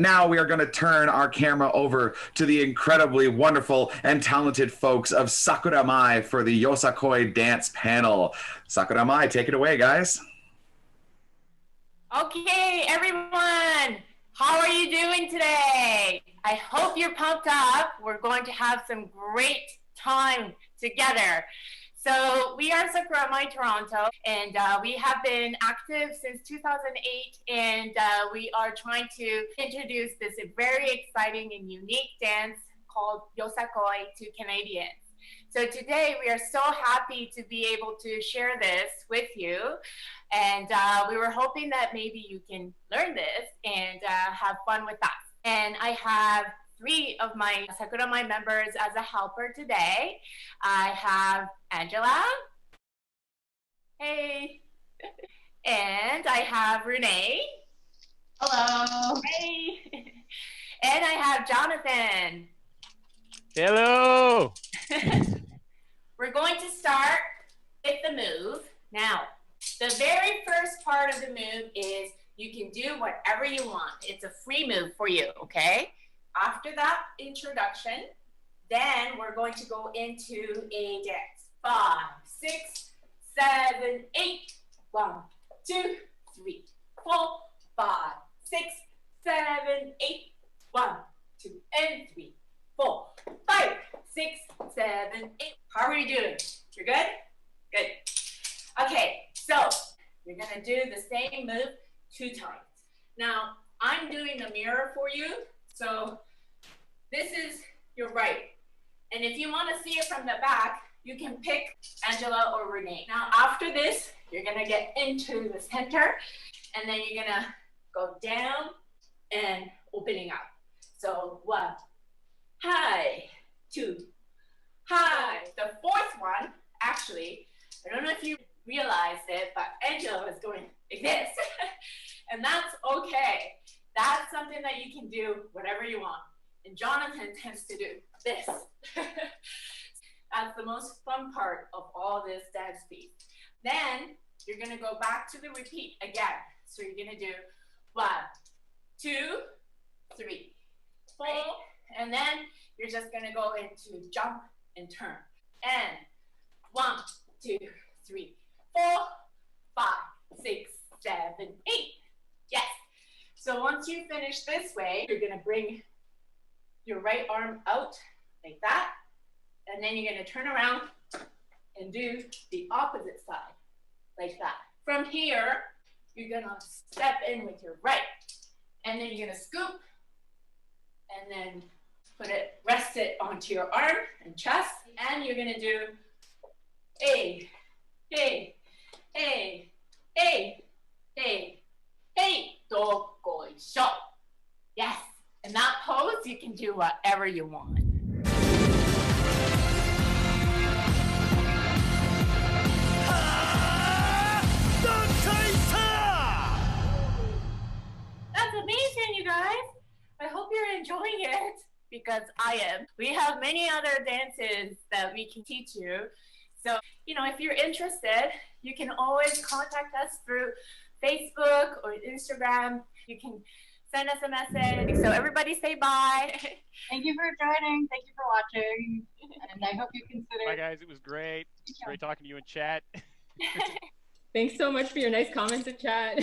Now we are going to turn our camera over to the incredibly wonderful and talented folks of Sakuramai for the Yosakoi dance panel. Sakuramai, take it away, guys. Okay, everyone, how are you doing today? I hope you're pumped up. We're going to have some great time together. So we are Sakuramai Toronto, and we have been active since 2008, and we are trying to introduce this very exciting and unique dance called Yosakoi to Canadians. So today we are so happy to be able to share this with you, and we were hoping that maybe you can learn this and have fun with us. And I have 3 of my Sakuramai members as a helper today. I have Angela. Hey. And I have Renee. Hello. Hey. And I have Jonathan. Hello. We're going to start with the move. Now, the very first part of the move is you can do whatever you want. It's a free move for you, okay? After that introduction, then we're going to go into a dance. 5, 6, 7, 8. 1, 2, 3, 4, 5, 6, 7, 8. 1, 2, and 3, 4, 5, 6, 7, 8. How are you doing? You're good? Good. Okay, so you're gonna do the same move 2 times. Now, I'm doing the mirror for you. So this is your right. And if you want to see it from the back, you can pick Angela or Renee. Now after this, you're going to get into the center, and then you're going to go down and opening up. So 1, high, 2, high. The 4th one, actually, I don't know if you realized it, but Angela was going like this. And that's okay. That's something that you can do whatever you want. And Jonathan tends to do this. That's the most fun part of all this dance piece. Then you're gonna go back to the repeat again. So you're gonna do 1, 2, 3, 4, and then you're just gonna go into jump and turn. And 1, 2, 3, 4, 5, 6, 7, 8. Yes. So once you finish this way, you're gonna bring your right arm out like that, and then you're gonna turn around and do the opposite side, like that. From here, you're gonna step in with your right, and then you're gonna scoop, and then rest it onto your arm and chest, and you're gonna do a, hey, hey, hey, hey, hey, do go show. Yes, in that pose, you can do whatever you want. That's amazing, you guys. I hope you're enjoying it, because I am. We have many other dances that we can teach you. So, if you're interested, you can always contact us through Facebook or Instagram. You can send us a message. So everybody say bye. Thank you for joining. Thank you for watching. And I hope you consider. Bye, guys. It was great. Great talking to you in chat. Thanks so much for your nice comments in chat.